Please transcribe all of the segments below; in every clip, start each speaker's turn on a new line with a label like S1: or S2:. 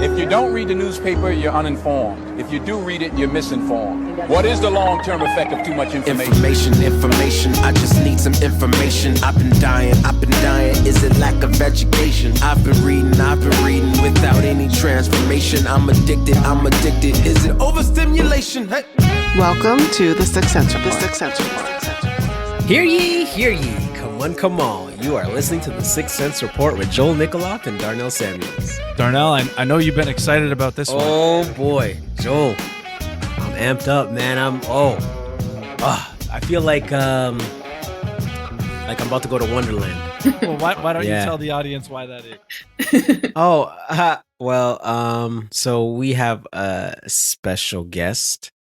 S1: If you don't read the newspaper, you're uninformed. If you do read it, you're misinformed. What is the long-term effect of too much information?
S2: Information, I just need some information. I've been dying. Is it lack of education? I've been reading without any transformation. I'm addicted. Is it overstimulation? Hey.
S3: Welcome to the Sixth Sense Report.
S4: Hear ye, come on. You are listening to the Sixth Sense Report with Joel Nicolak and Darnell Samuels.
S5: Darnell, I know you've been excited about this one.
S4: Oh boy, Joel, I'm amped up, man. I feel like I'm about to go to Wonderland.
S5: Well, why don't you tell the audience why that is?
S4: So we have a special guest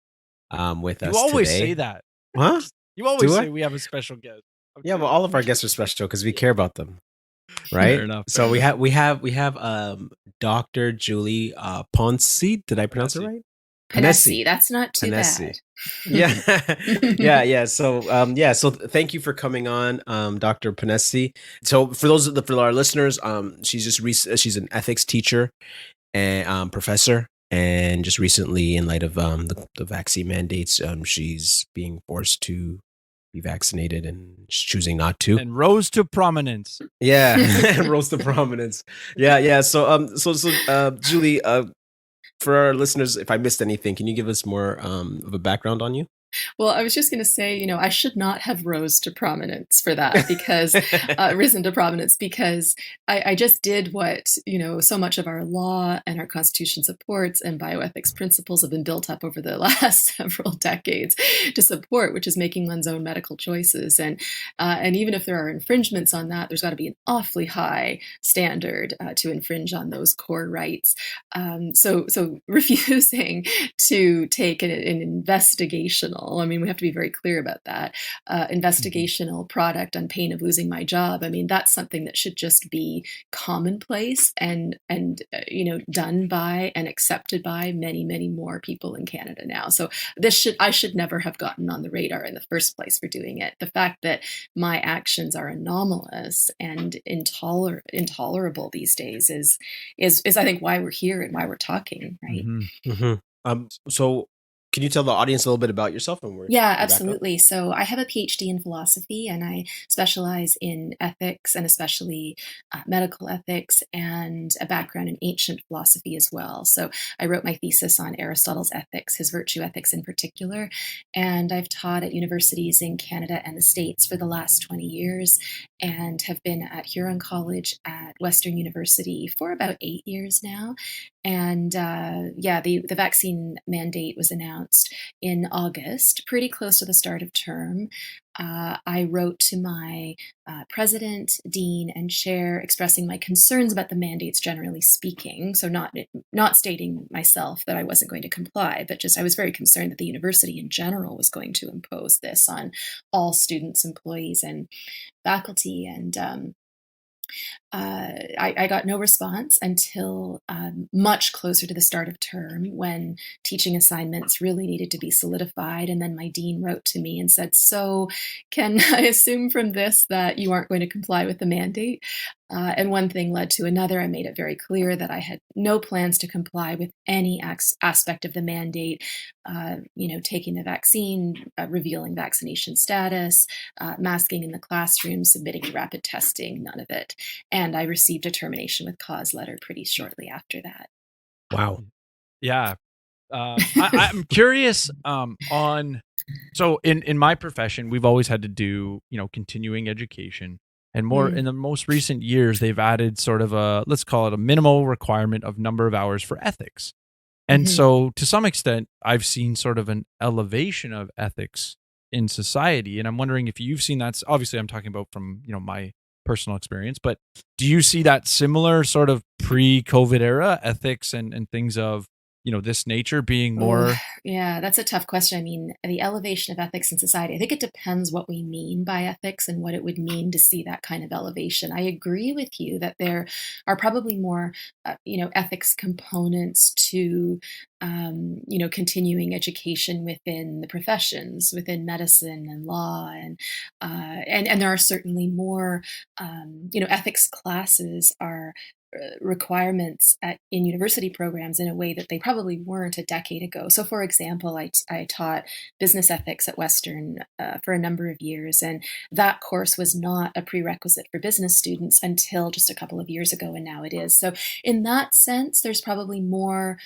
S4: with us today.
S5: You always say that.
S4: Huh?
S5: You always say we have a special guest. Okay.
S4: Yeah, but all of our guests are special because we care about them, right?
S5: Fair enough.
S4: So we have Dr. Julie Ponesse. Did I pronounce it right?
S6: Ponesse. That's not too bad.
S4: Yeah. So thank you for coming on, Dr. Ponesse. So for our listeners, she's an ethics teacher and professor. And just recently, in light of the vaccine mandates, she's being forced to be vaccinated and choosing not to.
S5: And rose to prominence.
S4: Yeah, rose to prominence. Yeah. So Julie, for our listeners, if I missed anything, can you give us more of a background on you?
S6: Well, I was just going to say, I should not have rose to prominence for that because risen to prominence because I just did what, so much of our law and our Constitution supports and bioethics principles have been built up over the last several decades to support, which is making one's own medical choices. And even if there are infringements on that, there's got to be an awfully high standard to infringe on those core rights. So refusing to take an investigational, we have to be very clear about that, investigational product on pain of losing my job. That's something that should just be commonplace and done by and accepted by many, many more people in Canada now. So I should never have gotten on the radar in the first place for doing it. The fact that my actions are anomalous and intolerable these days is I think why we're here and why we're talking, right?
S4: Mm-hmm. Mm-hmm. So can you tell the audience a little bit about yourself?
S6: Yeah, absolutely. So I have a PhD in philosophy and I specialize in ethics and especially medical ethics and a background in ancient philosophy as well. So I wrote my thesis on Aristotle's ethics, his virtue ethics in particular. And I've taught at universities in Canada and the States for the last 20 years and have been at Huron College at Western University for about 8 years now. And the vaccine mandate was announced in August, pretty close to the start of term. I wrote to my president, dean, and chair expressing my concerns about the mandates generally speaking. So not stating myself that I wasn't going to comply, but just I was very concerned that the university in general was going to impose this on all students, employees, and faculty. And I got no response until much closer to the start of term when teaching assignments really needed to be solidified. And then my dean wrote to me and said, "So can I assume from this that you aren't going to comply with the mandate?" And one thing led to another. I made it very clear that I had no plans to comply with any aspect of the mandate, taking the vaccine, revealing vaccination status, masking in the classroom, submitting to rapid testing, none of it. And I received a termination with cause letter pretty shortly after that.
S4: Wow.
S5: Yeah. I'm curious so in my profession, we've always had to do, continuing education. And more in the most recent years, they've added sort of let's call it a minimal requirement of number of hours for ethics. And so to some extent, I've seen sort of an elevation of ethics in society. And I'm wondering if you've seen that. Obviously, I'm talking about from, my personal experience, but do you see that similar sort of pre-COVID era ethics and things of, this nature being more?
S6: Yeah, that's a tough question. The elevation of ethics in society, I think it depends what we mean by ethics and what it would mean to see that kind of elevation. I agree with you that there are probably more, ethics components to, continuing education within the professions, within medicine and law, and there are certainly more, ethics classes are requirements in university programs in a way that they probably weren't a decade ago. So, for example, I taught business ethics at Western for a number of years, and that course was not a prerequisite for business students until just a couple of years ago, and now it is. So, in that sense, there's probably more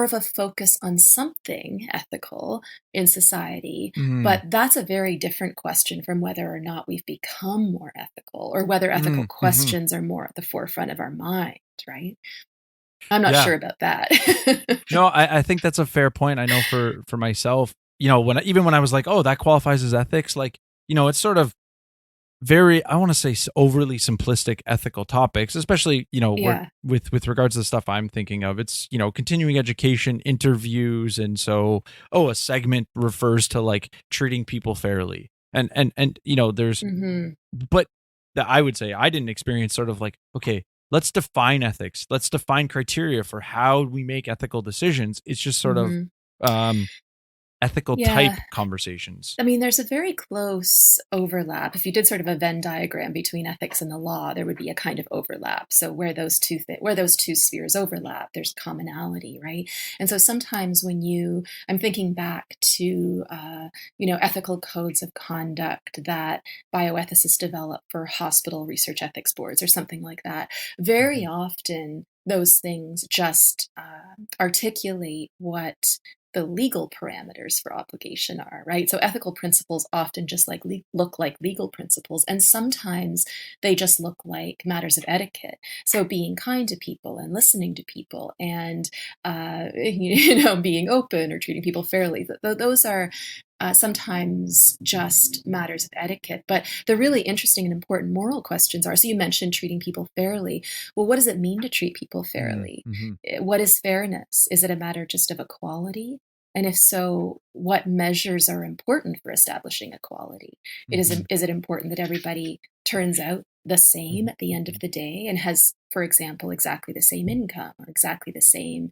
S6: of a focus on something ethical in society, but that's a very different question from whether or not we've become more ethical or whether ethical questions are more at the forefront of our mind, right? I'm not sure about that.
S5: No, I think that's a fair point. I know for myself, even when I was like, oh, that qualifies as ethics, like, it's sort of very, I want to say, overly simplistic ethical topics, especially, with regards to the stuff I'm thinking of. It's, continuing education, interviews. And so, a segment refers to like treating people fairly. And there's, but I would say I didn't experience sort of like, okay, let's define ethics. Let's define criteria for how we make ethical decisions. It's just sort of, ethical type conversations.
S6: I mean, there's a very close overlap. If you did sort of a Venn diagram between ethics and the law, there would be a kind of overlap. So where those two spheres overlap, there's commonality, right? And so sometimes I'm thinking back to ethical codes of conduct that bioethicists develop for hospital research ethics boards or something like that. Very often, those things just articulate what the legal parameters for obligation are, right? So ethical principles often just look like legal principles, and sometimes they just look like matters of etiquette. So being kind to people and listening to people and being open or treating people fairly. Those are sometimes just matters of etiquette. But the really interesting and important moral questions are, so you mentioned treating people fairly. Well, what does it mean to treat people fairly? What is fairness? Is it a matter just of equality? And if so, what measures are important for establishing equality? Is it important that everybody turns out the same at the end of the day and has, for example, exactly the same income or exactly the same,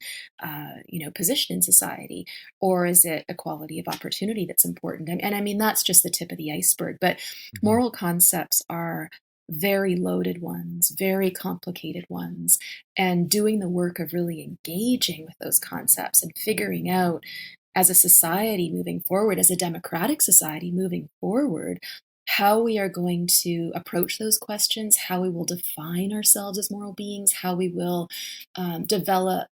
S6: position in society? Or is it equality of opportunity that's important? And I mean, that's just the tip of the iceberg. But moral concepts are very loaded ones, very complicated ones, and doing the work of really engaging with those concepts and figuring out, as a society moving forward, as a democratic society moving forward, how we are going to approach those questions, how we will define ourselves as moral beings, how we will develop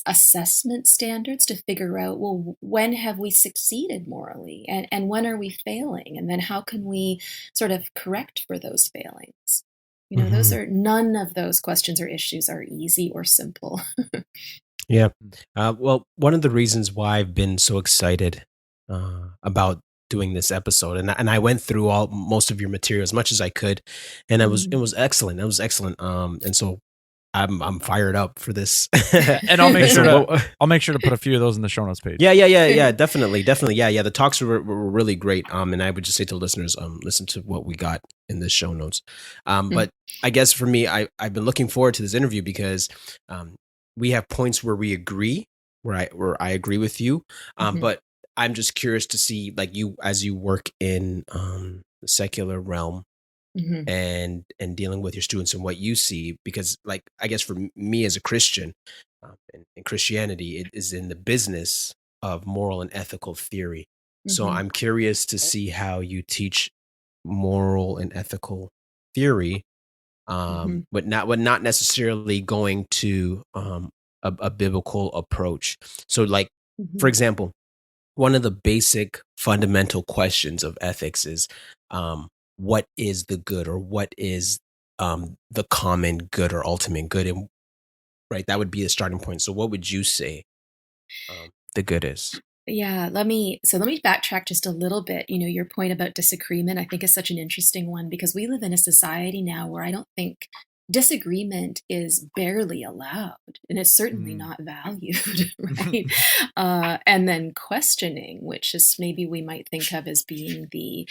S6: assessment standards to figure out, well, when have we succeeded morally and when are we failing? And then how can we sort of correct for those failings? None of those questions or issues are easy or simple.
S4: Yeah. Well, one of the reasons why I've been so excited about doing this episode, and I went through most of your material as much as I could, and it was excellent. It was excellent. And so I'm fired up for this.
S5: And I'll make sure to put a few of those in the show notes page.
S4: Yeah, definitely. Yeah. The talks were really great. And I would just say to listeners, listen to what we got in the show notes. But I guess for me, I've been looking forward to this interview because we have points where we agree, where I agree with you. But I'm just curious to see, like, you as you work in the secular realm. And dealing with your students and what you see, because, like, I guess for me as a Christian, in Christianity, it is in the business of moral and ethical theory. So I'm curious to see how you teach moral and ethical theory, but not necessarily going to a biblical approach. So, like, for example, one of the basic fundamental questions of ethics is, what is the good, or what is the common good or ultimate good? And right, that would be the starting point. So what would you say the good is?
S6: Yeah, let me backtrack just a little bit. Your point about disagreement, I think, is such an interesting one, because we live in a society now where I don't think disagreement is barely allowed, and it's certainly not valued, right? And then questioning, which is maybe we might think of as being the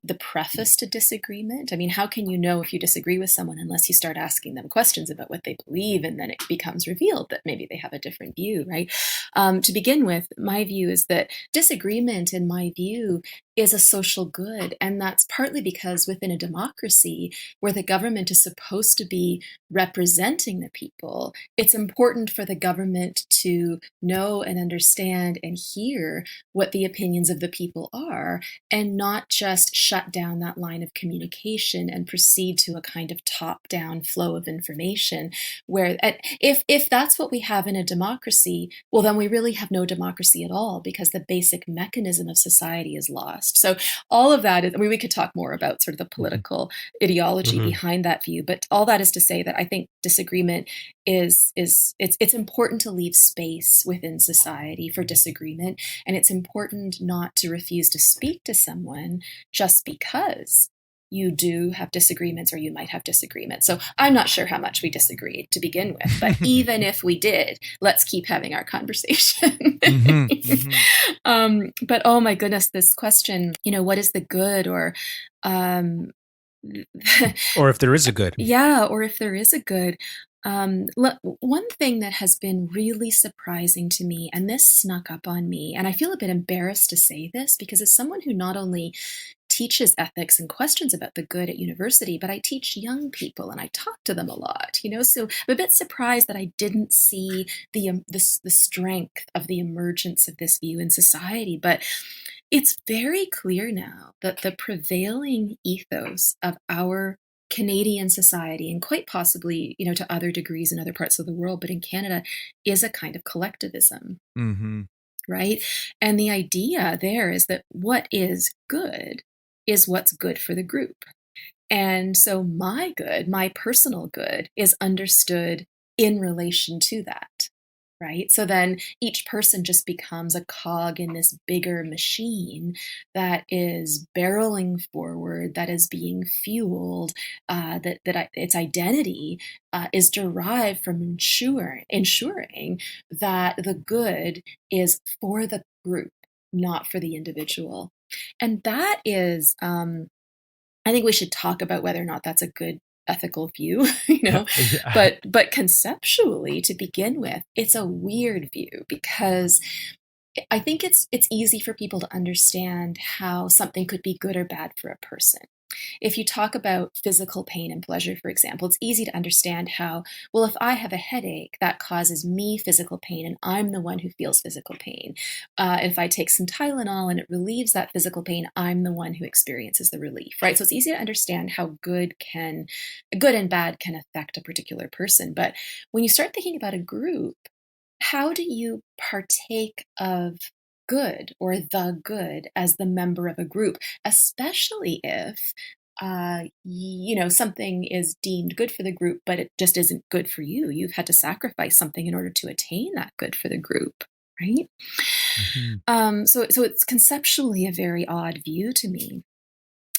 S6: the preface to disagreement. I mean, how can you know if you disagree with someone unless you start asking them questions about what they believe, and then it becomes revealed that maybe they have a different view, right? To begin with, my view is that disagreement, in my view, is a social good. And that's partly because within a democracy where the government is supposed to be representing the people, it's important for the government to know and understand and hear what the opinions of the people are, and not just shut down that line of communication and proceed to a kind of top-down flow of information where if that's what we have in a democracy, well, then we really have no democracy at all, because the basic mechanism of society is lost. So all of that is, I mean, we could talk more about sort of the political ideology behind that view, but all that is to say that I think disagreement is it's important to leave space within society for disagreement, and it's important not to refuse to speak to someone just because you do have disagreements, or you might have disagreements. So I'm not sure how much we disagree to begin with, but even if we did, let's keep having our conversation. But oh my goodness, this question, what is the good, or
S4: or if there is a good.
S6: Yeah, or if there is a good. One thing that has been really surprising to me, and this snuck up on me, and I feel a bit embarrassed to say this, because as someone who not only teaches ethics and questions about the good at university, but I teach young people and I talk to them a lot, so I'm a bit surprised that I didn't see the strength of the emergence of this view in society. But it's very clear now that the prevailing ethos of our Canadian society, and quite possibly, to other degrees in other parts of the world, but in Canada, is a kind of collectivism, right? And the idea there is that what is good is what's good for the group. And so my good, my personal good, is understood in relation to that, right? So then each person just becomes a cog in this bigger machine that is barreling forward, that is being fueled, its identity is derived from ensuring that the good is for the group, not for the individual. And that is, I think we should talk about whether or not that's a good ethical view, but conceptually, to begin with, it's a weird view, because I think it's easy for people to understand how something could be good or bad for a person. If you talk about physical pain and pleasure, for example, it's easy to understand how, well, if I have a headache, that causes me physical pain, and I'm the one who feels physical pain. If I take some Tylenol and it relieves that physical pain, I'm the one who experiences the relief, right? So it's easy to understand how good and bad can affect a particular person. But when you start thinking about a group, how do you partake of good, or the good, as the member of a group, especially if something is deemed good for the group, but it just isn't good for you? You've had to sacrifice something in order to attain that good for the group, right? So it's conceptually a very odd view to me.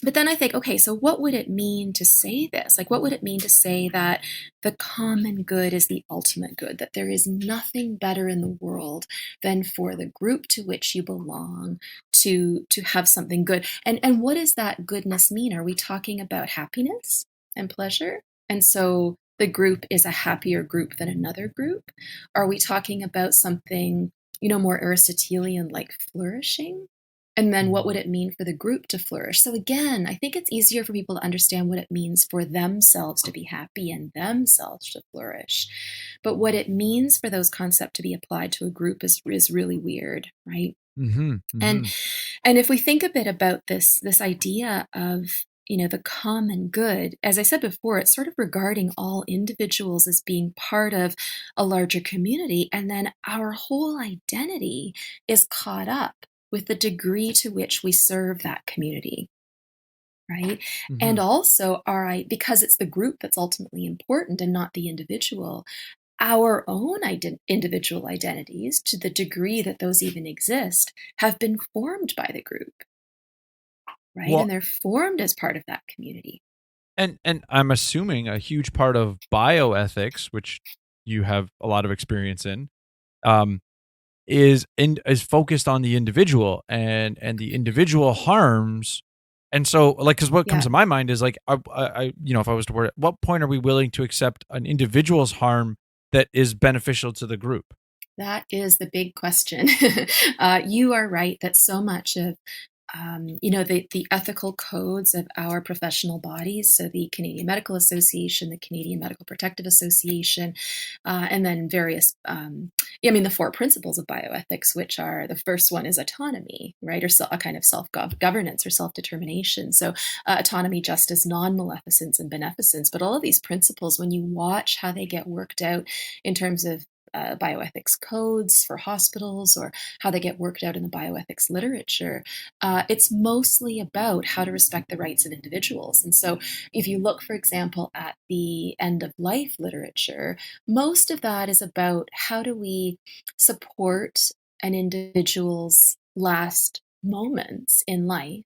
S6: But then I think, okay, so what would it mean to say this? Like, what would it mean to say that the common good is the ultimate good, that there is nothing better in the world than for the group to which you belong to have something good? And what does that goodness mean? Are we talking about happiness and pleasure? And so the group is a happier group than another group? Are we talking about something, more Aristotelian, like flourishing? And then what would it mean for the group to flourish? So again, I think it's easier for people to understand what it means for themselves to be happy and themselves to flourish. But what it means for those concepts to be applied to a group is really weird, right? And if we think a bit about this idea of, the common good, as I said before, it's sort of regarding all individuals as being part of a larger community. And then our whole identity is caught up with the degree to which we serve that community, right? And also, because it's the group that's ultimately important and not the individual, our own individual identities, to the degree that those even exist, have been formed by the group, right?
S5: Well,
S6: and they're formed as part of that community.
S5: And I'm assuming a huge part of bioethics, which you have a lot of experience in, is focused on the individual and the individual harms And so, like, because what comes
S6: Yeah.
S5: to my mind is like, if I was to word it, at what point are we willing to accept an individual's harm that is beneficial to the group?
S6: That is the big question. You are right that so much of the ethical codes of our professional bodies, so the Canadian Medical Association, the Canadian Medical Protective Association, and then various, the four principles of bioethics, which are, the first one is autonomy, right, or a kind of self-governance or self-determination. So autonomy, justice, non-maleficence, and beneficence. But all of these principles, when you watch how they get worked out in terms of bioethics codes for hospitals, or how they get worked out in the bioethics literature, it's mostly about how to respect the rights of individuals. And so if you look, for example, at the end of life literature, most of that is about how do we support an individual's last moments in life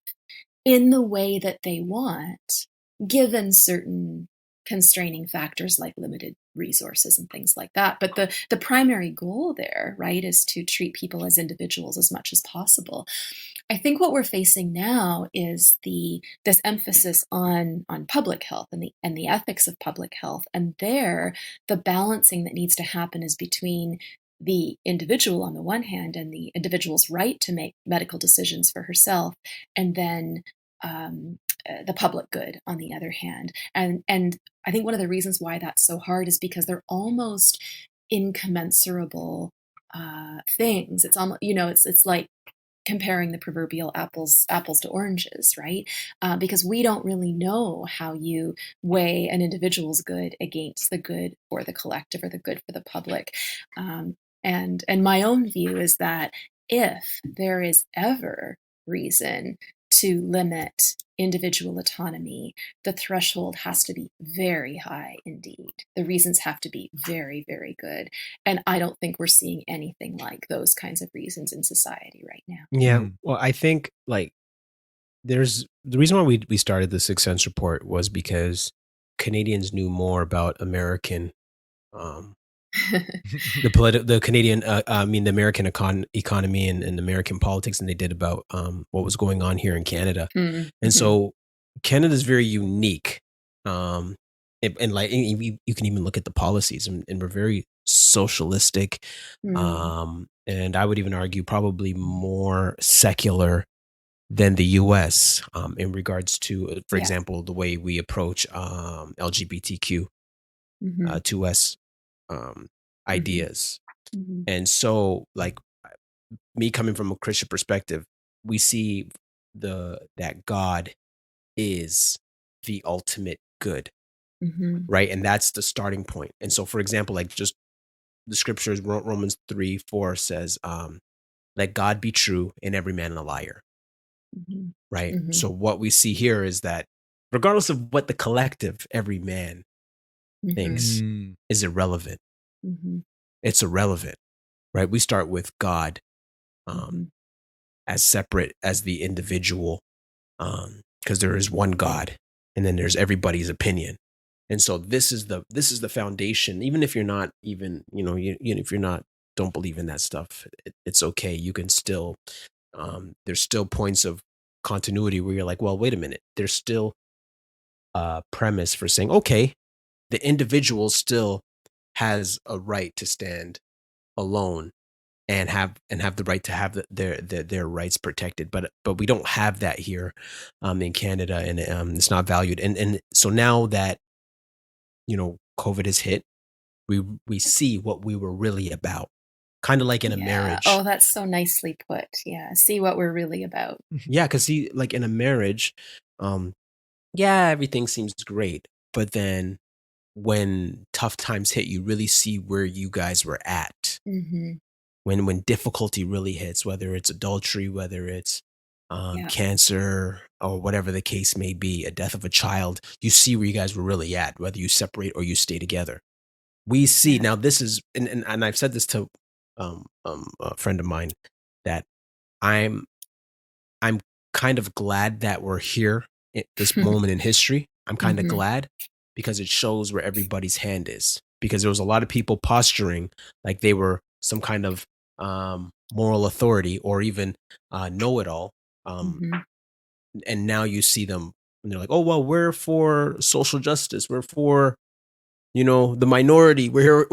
S6: in the way that they want, given certain constraining factors like limited resources and things like that. But the primary goal there, right, is to treat people as individuals as much as possible. I think what we're facing now is this emphasis on public health and the ethics of public health. And there, the balancing that needs to happen is between the individual on the one hand and the individual's right to make medical decisions for herself, and then the public good on the other hand. And I think one of the reasons why that's so hard is because they're almost incommensurable things. It's almost, it's like comparing the proverbial apples to oranges, right? Because we don't really know how you weigh an individual's good against the good for the collective or the good for the public. And my own view is that if there is ever reason to limit individual autonomy, the threshold has to be very high indeed. The reasons have to be very, very good. And I don't think we're seeing anything like those kinds of reasons in society right now.
S4: Yeah. Well, I think like there's the reason why we started the Sixth Sense Report was because Canadians knew more about American, the Canadian, the American economy and American politics than they did about what was going on here in Canada.
S6: Mm-hmm.
S4: And so Canada is very unique. And like you can even look at the policies, and we're very socialistic. And I would even argue probably more secular than the US in regards to, for example, the way we approach LGBTQ 2S ideas.
S6: Mm-hmm.
S4: And so like me coming from a Christian perspective, we see that God is the ultimate good, right? And that's the starting point. And so, for example, like just the scriptures, Romans 3:4 says, let God be true and every man a liar, right? So what we see here is that regardless of what the collective, every man thinks is irrelevant. It's irrelevant, right? We start with God as separate as the individual, because there is one God, and then there's everybody's opinion. And so this is the foundation. Even if you're not even, if you're not, don't believe in that stuff, it's okay. You can still, there's still points of continuity where you're like, well, wait a minute. There's still a premise for saying, okay, the individual still has a right to stand alone and have the right to have their rights protected, but we don't have that here in Canada, and it's not valued. And so now that COVID has hit, we see what we were really about, kind of like in a marriage.
S6: Oh, that's so nicely put. Yeah, see what we're really about.
S4: Yeah, because see, like in a marriage, everything seems great, but then when tough times hit, you really see where you guys were at. When difficulty really hits, whether it's adultery, whether it's cancer, or whatever the case may be, a death of a child, you see where you guys were really at, whether you separate or you stay together. We see now this is, and I've said this to a friend of mine, that I'm kind of glad that we're here at this moment in history. I'm kind of glad, because it shows where everybody's hand is, because there was a lot of people posturing like they were some kind of moral authority or even know-it-all and now you see them and they're like, oh well, we're for social justice, we're for, you know, the minority, we're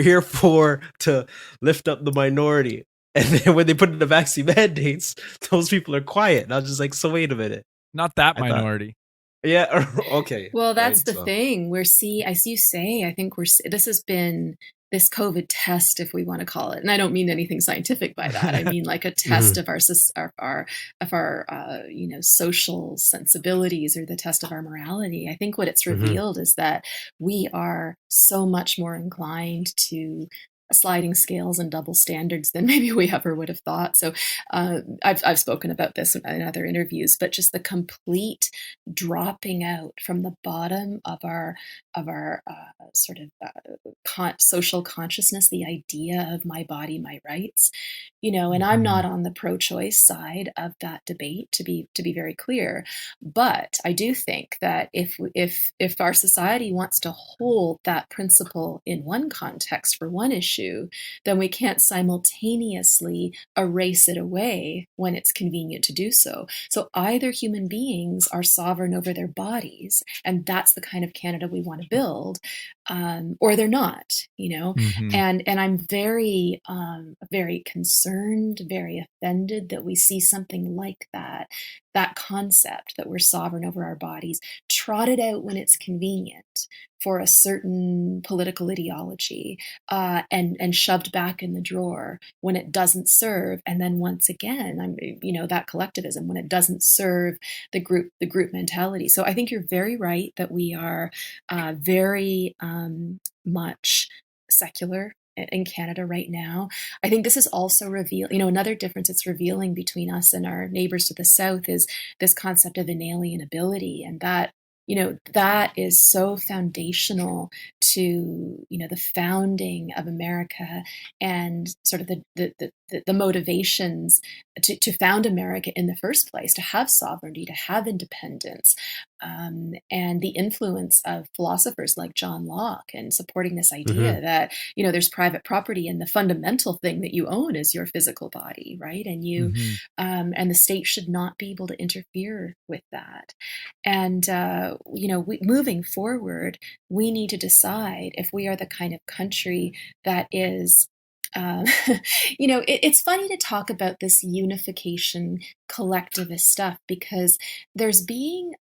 S4: here for to lift up the minority. And then when they put in the vaccine mandates, those people are quiet. And I was just like, so wait a minute.
S5: Not that
S4: I thought-
S5: minority.
S4: Yeah. Okay.
S6: Well, that's
S4: Right,
S6: the
S4: so-
S6: thing. As you say, I think this has been this COVID test, if we want to call it. And I don't mean anything scientific by that. I mean like a test of our social sensibilities, or the test of our morality. I think what it's revealed is that we are so much more inclined to sliding scales and double standards than maybe we ever would have thought. So I've spoken about this in other interviews, but just the complete dropping out from the bottom of our social consciousness, the idea of my body, my rights, you know. And I'm not on the pro-choice side of that debate, to be very clear, but I do think that if our society wants to hold that principle in one context for one issue, then we can't simultaneously erase it away when it's convenient to do so. So either human beings are sovereign over their bodies, and that's the kind of Canada we want to build, or they're not, you know. And I'm very, very concerned, very offended that we see something like that concept that we're sovereign over our bodies trotted out when it's convenient for a certain political ideology, and shoved back in the drawer when it doesn't serve. And then once again, that collectivism, when it doesn't serve the group mentality. So I think you're very right that we are very much secular in Canada right now. I think this is also another difference it's revealing between us and our neighbors to the south is this concept of inalienability, and that, you know, that is so foundational to, you know, the founding of America and sort of the motivations to found America in the first place, to have sovereignty, to have independence, and the influence of philosophers like John Locke and supporting this idea that, you know, there's private property and the fundamental thing that you own is your physical body, right? And you, and the state should not be able to interfere with that. And, moving forward, we need to decide if we are the kind of country that is, it's funny to talk about this unification collectivist stuff, because there's being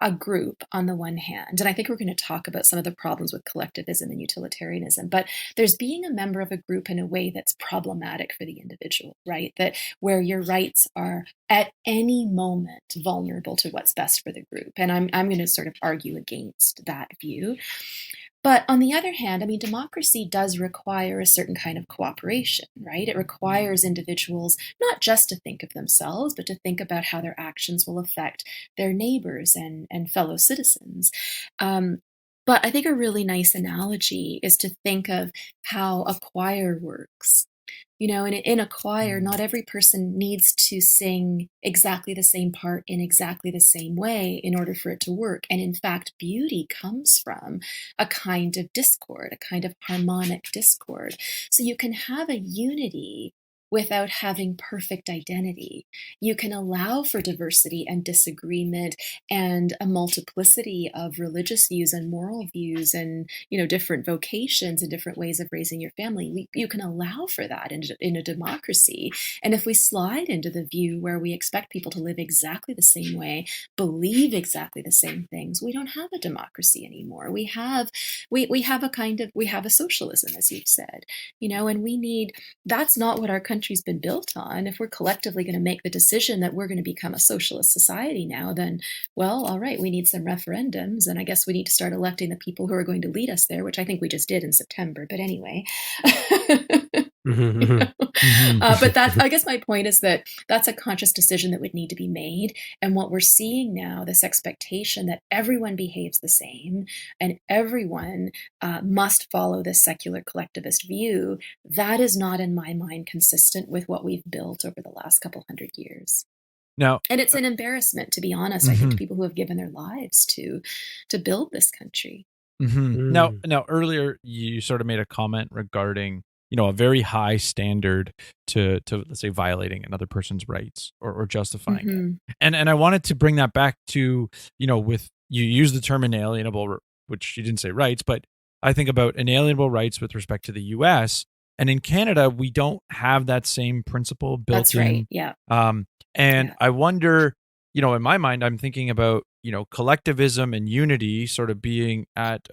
S6: a group on the one hand, and I think we're going to talk about some of the problems with collectivism and utilitarianism, but there's being a member of a group in a way that's problematic for the individual, right? That where your rights are at any moment vulnerable to what's best for the group. And I'm going to sort of argue against that view. But on the other hand, I mean, democracy does require a certain kind of cooperation, right? It requires individuals not just to think of themselves, but to think about how their actions will affect their neighbors and fellow citizens. But I think a really nice analogy is to think of how a choir works. You know, in a choir, not every person needs to sing exactly the same part in exactly the same way in order for it to work. And in fact, beauty comes from a kind of discord, a kind of harmonic discord. So you can have a unity without having perfect identity. You can allow for diversity and disagreement and a multiplicity of religious views and moral views and, you know, different vocations and different ways of raising your family. You can allow for that in a democracy. And if we slide into the view where we expect people to live exactly the same way, believe exactly the same things, we don't have a democracy anymore. We have a socialism, as you've said, you know, and that's not what our country's been built on. If we're collectively going to make the decision that we're going to become a socialist society now, then, well, all right, we need some referendums, and I guess we need to start electing the people who are going to lead us there, which I think we just did in September. But anyway. But I guess my point is that that's a conscious decision that would need to be made. And what we're seeing now, this expectation that everyone behaves the same and everyone must follow this secular collectivist view, that is not, in my mind, consistent with what we've built over the last couple hundred years.
S5: Now,
S6: and it's an embarrassment, to be honest, I think, to people who have given their lives to build this country.
S5: Now, earlier you sort of made a comment regarding a very high standard to let's say violating another person's rights or justifying it. And I wanted to bring that back to, with you use the term inalienable, which you didn't say rights, but I think about inalienable rights with respect to the US. And in Canada, we don't have that same principle built
S6: That's
S5: in.
S6: right. Yeah.
S5: I wonder, in my mind, I'm thinking about, collectivism and unity sort of being at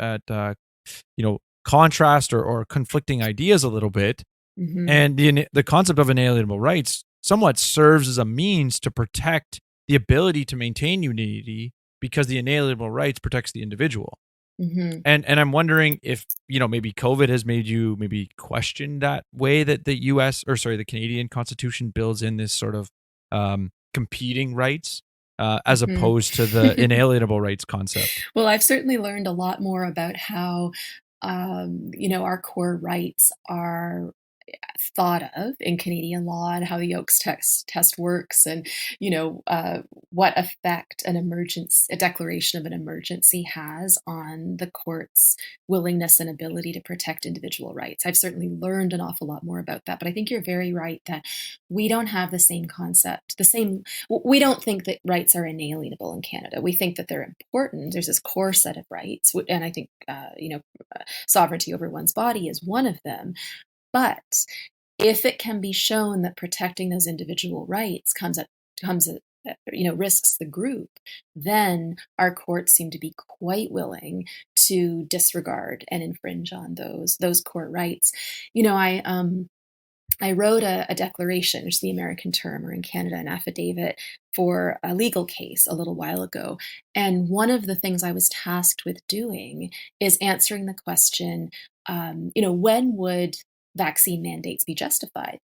S5: contrast or conflicting ideas a little bit. And the concept of inalienable rights somewhat serves as a means to protect the ability to maintain unity because the inalienable rights protects the individual. And I'm wondering if, maybe COVID has made you maybe question that way that the Canadian Constitution builds in this sort of competing rights as opposed to the inalienable rights concept.
S6: Well, I've certainly learned a lot more about how, our core rights are thought of in Canadian law and how the Oakes test works, and what effect a declaration of an emergency has on the court's willingness and ability to protect individual rights. I've certainly learned an awful lot more about that, but I think you're very right that we don't have the same concept. We don't think that rights are inalienable in Canada. We think that they're important. There's this core set of rights, and I think sovereignty over one's body is one of them. But if it can be shown that protecting those individual rights risks the group, then our courts seem to be quite willing to disregard and infringe on those core rights. I wrote a declaration, which is the American term, or in Canada, an affidavit for a legal case a little while ago. And one of the things I was tasked with doing is answering the question, when would vaccine mandates be justified?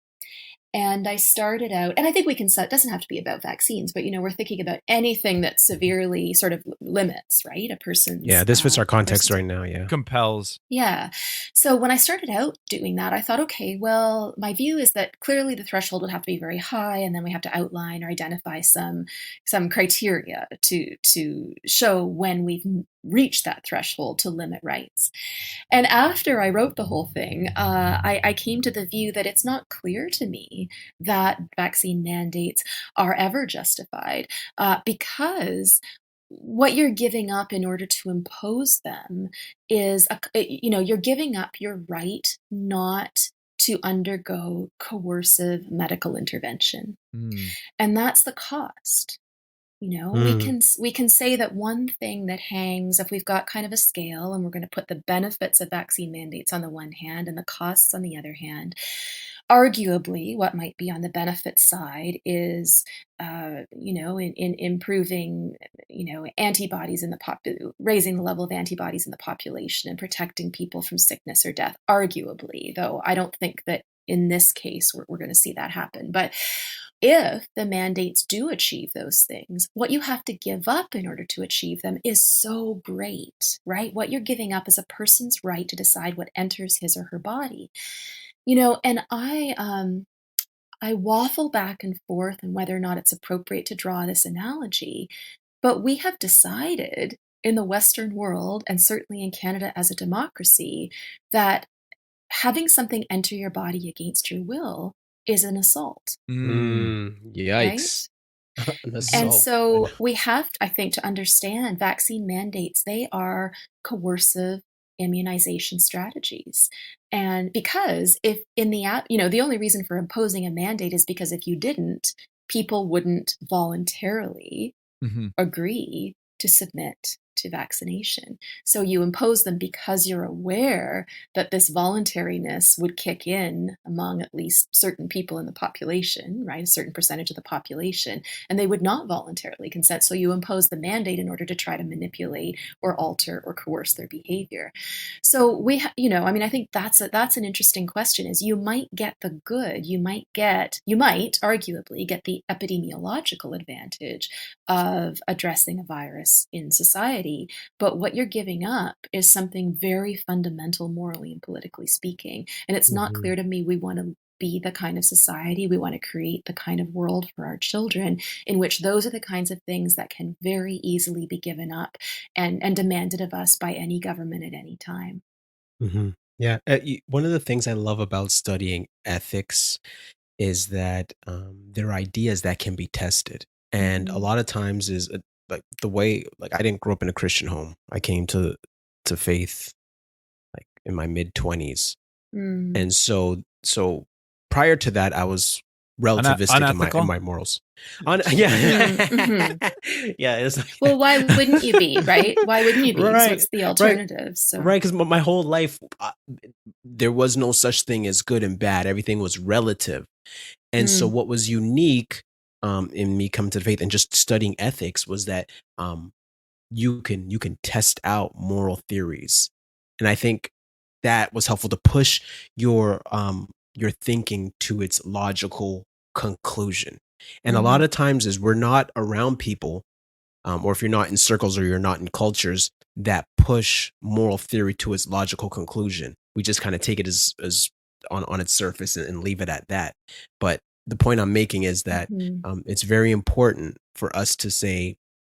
S6: And I started out, and I think it doesn't have to be about vaccines, but, we're thinking about anything that severely sort of limits, right, a person's...
S4: Yeah, this fits our context right now, yeah.
S5: Compels.
S6: Yeah. So when I started out doing that, I thought, okay, well, my view is that clearly the threshold would have to be very high, and then we have to outline or identify some criteria to show when we've reached that threshold to limit rights. And after I wrote the whole thing, I came to the view that it's not clear to me that vaccine mandates are ever justified, because what you're giving up in order to impose them is, you're giving up your right not to undergo coercive medical intervention. And that's the cost. We can say that one thing that hangs, if we've got kind of a scale and we're going to put the benefits of vaccine mandates on the one hand and the costs on the other hand, arguably what might be on the benefits side is, in improving, antibodies raising the level of antibodies in the population and protecting people from sickness or death, arguably, though I don't think that in this case we're going to see that happen. But if the mandates do achieve those things, what you have to give up in order to achieve them is so great, right? What you're giving up is a person's right to decide what enters his or her body. And I waffle back and forth on whether or not it's appropriate to draw this analogy, but we have decided in the Western world, and certainly in Canada as a democracy, that having something enter your body against your will is an assault.
S4: Yikes.
S6: Right? And so we have, I think, to understand vaccine mandates, they are coercive immunization strategies. And because if the only reason for imposing a mandate is because if you didn't, people wouldn't voluntarily agree to submit to vaccination. So you impose them because you're aware that this voluntariness would kick in among at least certain people in the population, right? A certain percentage of the population, and they would not voluntarily consent. So you impose the mandate in order to try to manipulate or alter or coerce their behavior. So I think that's an interesting question. Is you might get the good, you might arguably get the epidemiological advantage of addressing a virus in society, but what you're giving up is something very fundamental morally and politically speaking. And it's not clear to me we want to be the kind of society, we want to create the kind of world for our children in which those are the kinds of things that can very easily be given up and demanded of us by any government at any time.
S4: Yeah. One of the things I love about studying ethics is that there are ideas that can be tested. And a
S6: Mhm.
S4: lot of times is like the way, like I didn't grow up in a Christian home. I came to faith like in my mid 20s.
S6: Mm.
S4: And so prior to that, I was relativistic in
S5: Unethical?
S4: my morals. Yeah.
S6: Mhm.
S4: Yeah. It's
S6: Well, why wouldn't you be, right? Why wouldn't you be? So
S4: right.
S6: what's the
S4: Right.
S6: alternative? So
S4: Right, because my whole life, there was no such thing as good and bad. Everything was relative. And so
S6: mm,
S4: what was unique in me coming to the faith and just studying ethics was that you can test out moral theories. And I think that was helpful to push your thinking to its logical conclusion. And a lot
S6: mhm,
S4: of times is we're not around people, or if you're not in circles or you're not in cultures that push moral theory to its logical conclusion. We just kind of take it as on its surface and leave it at that. But the point I'm making is that
S6: mhm,
S4: it's very important for us to say,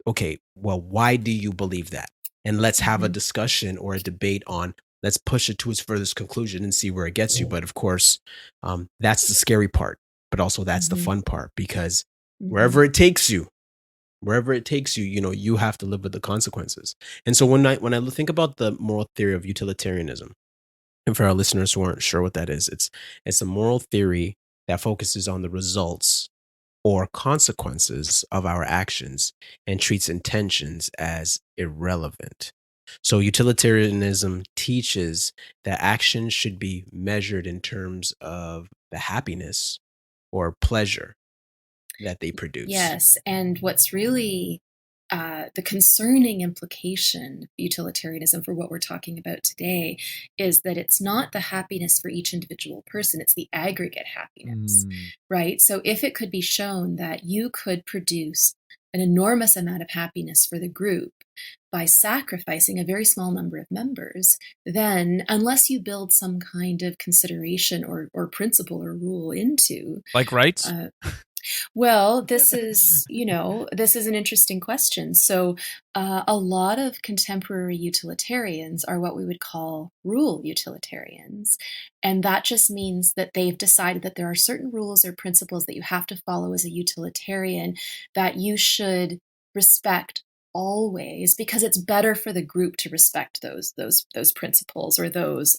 S4: okay, well, why do you believe that? And let's have a
S6: mhm,
S4: discussion or a debate on. Let's push it to its furthest conclusion and see where it gets you. But of course, that's the scary part. But also that's the
S6: mhm,
S4: fun part because
S6: mhm,
S4: wherever it takes you, you have to live with the consequences. And so when I think about the moral theory of utilitarianism, and for our listeners who aren't sure what that is, it's a moral theory that focuses on the results or consequences of our actions and treats intentions as irrelevant. So utilitarianism teaches that actions should be measured in terms of the happiness or pleasure that they produce.
S6: yes. And what's really the concerning implication of utilitarianism for what we're talking about today is that it's not the happiness for each individual person, it's the aggregate happiness,
S5: Mm.
S6: right? So if it could be shown that you could produce an enormous amount of happiness for the group by sacrificing a very small number of members, then unless you build some kind of consideration or principle or rule into
S5: Like rights?
S6: uh, well, this is an interesting question. So, a lot of contemporary utilitarians are what we would call rule utilitarians. And that just means that they've decided that there are certain rules or principles that you have to follow as a utilitarian that you should respect always because it's better for the group to respect those principles or those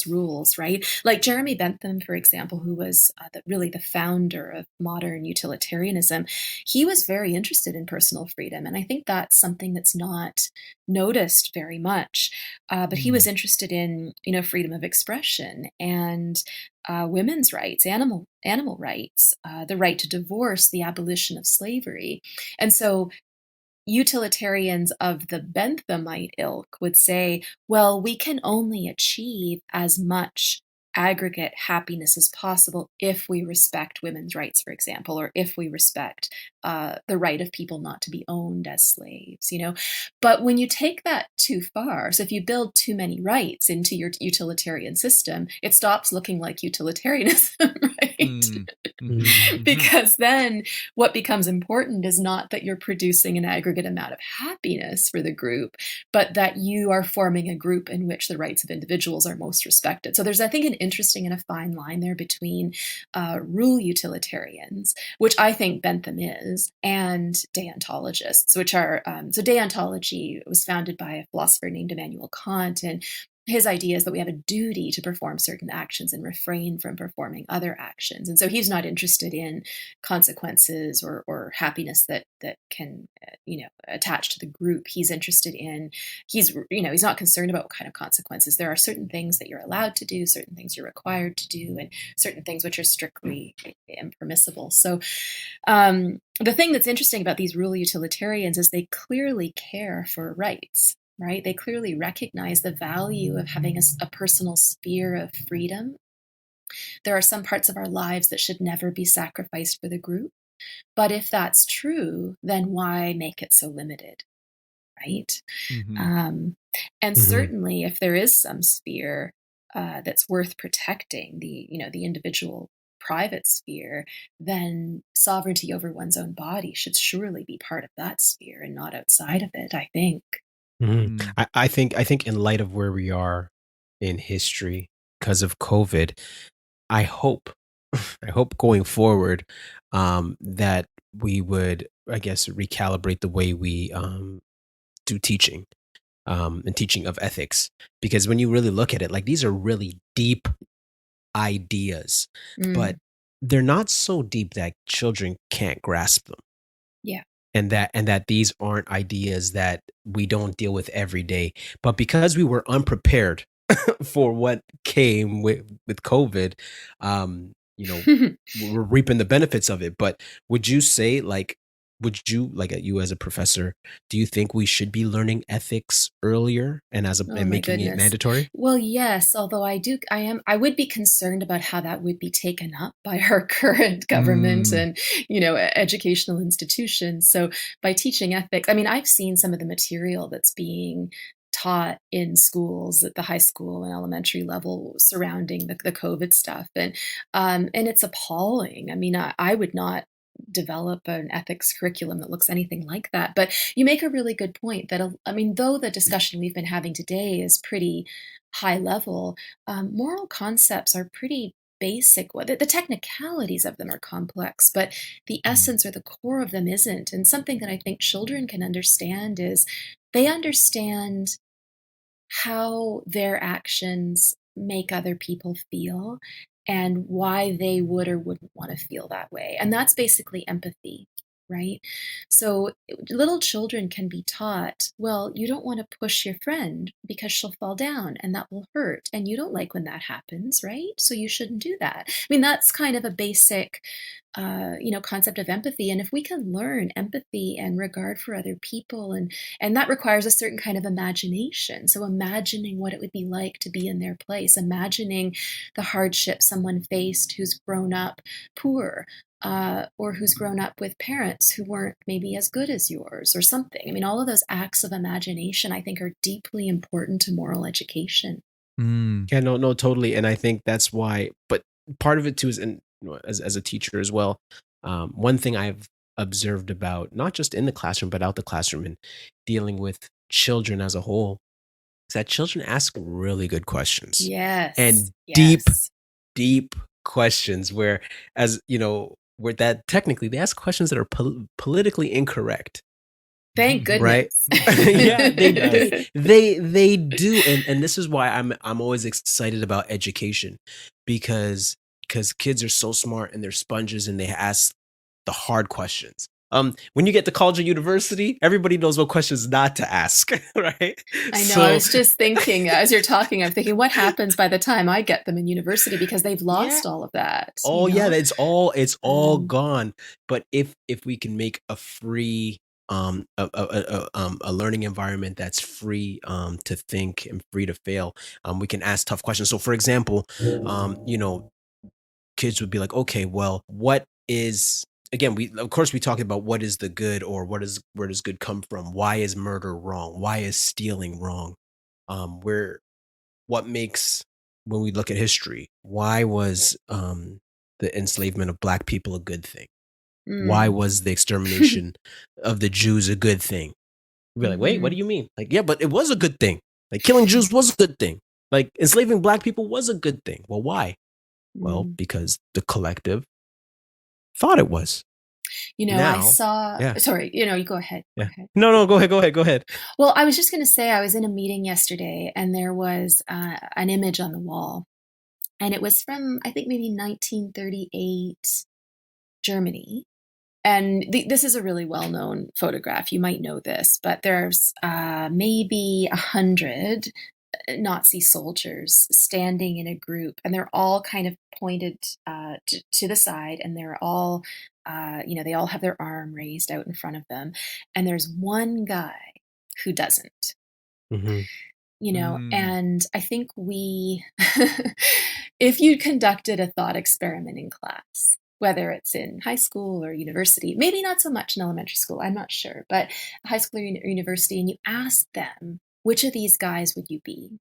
S6: rules, right? Like Jeremy Bentham, for example, who was really the founder of modern utilitarianism, he was very interested in personal freedom. And I think that's something that's not noticed very much. But he was
S5: Mm.
S6: interested in, freedom of expression and women's rights, animal rights, the right to divorce, the abolition of slavery. And so utilitarians of the Benthamite ilk would say, well, we can only achieve as much aggregate happiness as possible if we respect women's rights, for example, or if we respect the right of people not to be owned as slaves. But when you take that too far, so if you build too many rights into your utilitarian system, it stops looking like utilitarianism, right?
S5: Mm.
S4: Mhm.
S6: Because then what becomes important is not that you're producing an aggregate amount of happiness for the group, but that you are forming a group in which the rights of individuals are most respected. So there's, I think, an interesting and a fine line there between rule utilitarians, which I think Bentham is, and deontologists, which are, so deontology was founded by a philosopher named Immanuel Kant, and his idea is that we have a duty to perform certain actions and refrain from performing other actions. And so he's not interested in consequences or happiness that can, attach to the group. He's interested in, he's not concerned about what kind of consequences. There are certain things that you're allowed to do, certain things you're required to do, and certain things which are strictly impermissible. So the thing that's interesting about these rule utilitarians is they clearly care for rights. Right? They clearly recognize the value of having a personal sphere of freedom. There are some parts of our lives that should never be sacrificed for the group. But if that's true, then why make it so limited? Right?
S5: Mhm.
S6: And
S4: Mhm.
S6: certainly, if there is some sphere that's worth protecting, the individual private sphere, then sovereignty over one's own body should surely be part of that sphere and not outside of it, I think.
S4: Mhm.
S5: Mm.
S4: I think in light of where we are in history because of COVID. I hope, I hope going forward, that we would, I guess, recalibrate the way we do teaching, and teaching of ethics. Because when you really look at it, like these are really deep ideas, but
S6: Mm,
S4: they're not so deep that children can't grasp them.
S6: yeah.
S4: And that these aren't ideas that we don't deal with every day. But because we were unprepared for what came with COVID, we're reaping the benefits of it. But would you say, like, you as a professor, do you think we should be learning ethics earlier
S6: Oh
S4: and
S6: my
S4: making it
S6: goodness.
S4: mandatory?
S6: Well, yes, although I would be concerned about how that would be taken up by our current government
S5: Mm,
S6: and, educational institutions. So by teaching ethics, I mean, I've seen some of the material that's being taught in schools at the high school and elementary level surrounding the COVID stuff. And it's appalling. I mean, I would not develop an ethics curriculum that looks anything like that. But you make a really good point that, I mean, though the discussion we've been having today is pretty high level, moral concepts are pretty basic. The technicalities of them are complex, but the
S5: mm,
S6: essence or the core of them isn't. And something that I think children can understand is they understand how their actions make other people feel and why they would or wouldn't want to feel that way. And that's basically empathy, right? So little children can be taught, well, you don't want to push your friend because she'll fall down and that will hurt. And you don't like when that happens, right? So you shouldn't do that. I mean, that's kind of a basic concept of empathy. And if we can learn empathy and regard for other people, and that requires a certain kind of imagination. So imagining what it would be like to be in their place, imagining the hardship someone faced who's grown up poor, or who's grown up with parents who weren't maybe as good as yours or something. I mean, all of those acts of imagination, I think, are deeply important to moral education.
S5: mm,
S4: Yeah, no, no, totally. And I think that's why, but part of it too is, as a teacher as well, one thing I've observed about not just in the classroom, but out the classroom and dealing with children as a whole, is that children ask really good questions
S6: Yes,
S4: and deep,
S6: yes.
S4: deep questions where, where that technically they ask questions that are politically incorrect,
S6: Thank
S4: right?
S6: goodness.
S4: Yeah, they
S5: yes.
S4: they do, and this is why I'm always excited about education, because kids are so smart and they're sponges and they ask the hard questions. When you get to college or university, everybody knows what questions not to ask, right?
S6: I know. I
S4: So
S6: was just thinking, as you're talking, I'm thinking, what happens by the time I get them in university because they've
S4: yeah,
S6: lost all of that,
S4: oh yeah, it's all
S6: Um,
S4: gone. But if we can make a free a learning environment that's free to think and free to fail, we can ask tough questions. So for example, kids would be like, okay, well, what is, again, we of course we talk about what is the good, or where does good come from? Why is murder wrong? Why is stealing wrong? Where what makes, when we look at history, why was the enslavement of black people a good thing? Why
S6: mm.
S4: was the extermination of the Jews a good thing? We'd be like, wait, what
S6: Mhm.
S4: do you mean? Like, yeah, but it was a good thing. Like killing Jews was a good thing. Like enslaving black people was a good thing. Well, why? Well,
S6: Mm.
S4: because the collective thought it was.
S6: I
S4: Now,
S6: saw,
S4: yeah,
S6: sorry, you go ahead. Go
S4: yeah.
S6: ahead.
S4: No, no, go ahead, go ahead, go ahead.
S6: Well, I was just going to say, I was in a meeting yesterday and there was an image on the wall. And it was from, I think, maybe 1938 Germany. And this is a really well-known photograph. You might know this, but there's maybe 100 Nazi soldiers standing in a group, and they're all kind of pointed to the side, and they're all, they all have their arm raised out in front of them. And there's one guy who doesn't.
S4: Hmm.
S5: Mm,
S6: And I think if you conducted a thought experiment in class, whether it's in high school or university, maybe not so much in elementary school, I'm not sure, but high school or university, and you asked them, which of these guys would you be?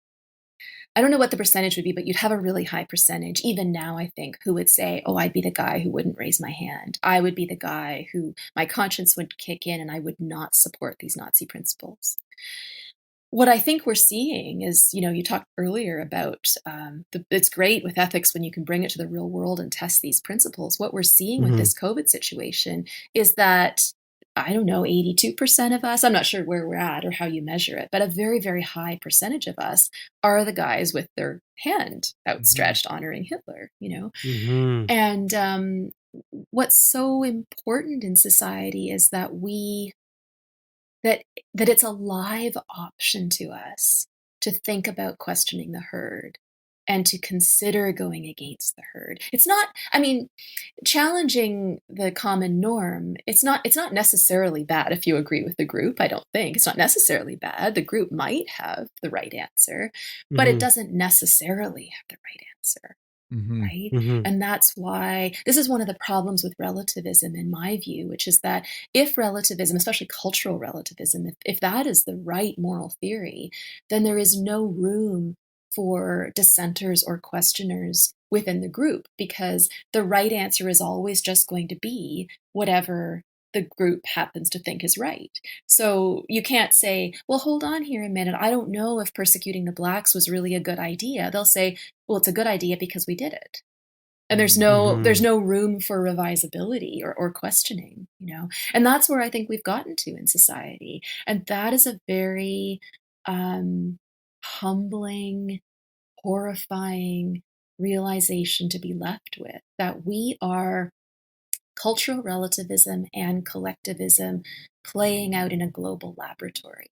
S6: I don't know what the percentage would be, but you'd have a really high percentage, even now, I think, who would say, oh, I'd be the guy who wouldn't raise my hand. I would be the guy who my conscience would kick in and I would not support these Nazi principles. what I think we're seeing is, you talked earlier about it's great with ethics when you can bring it to the real world and test these principles. What we're seeing with this COVID situation is that, I don't know, 82% of us, I'm not sure where we're at or how you measure it, but a very, very high percentage of us are the guys with their hand outstretched honoring Hitler, And what's so important in society is that that it's a live option to us to think about questioning the herd and to consider going against the herd. It's not, challenging the common norm, it's not necessarily bad if you agree with the group, I don't think. It's not necessarily bad. The group might have the right answer, but it doesn't necessarily have the right answer. Right? And that's why this is one of the problems with relativism, in my view, which is that if relativism, especially cultural relativism, if that is the right moral theory, then there is no room for dissenters or questioners within the group, because the right answer is always just going to be whatever the group happens to think is right. So you can't say, well, hold on here a minute, I don't know if persecuting the blacks was really a good idea. They'll say, well, it's a good idea because we did it. And there's no room for revisability or questioning, And that's where I think we've gotten to in society. And that is a very humbling, horrifying realization to be left with, that we are cultural relativism and collectivism playing out in a global laboratory.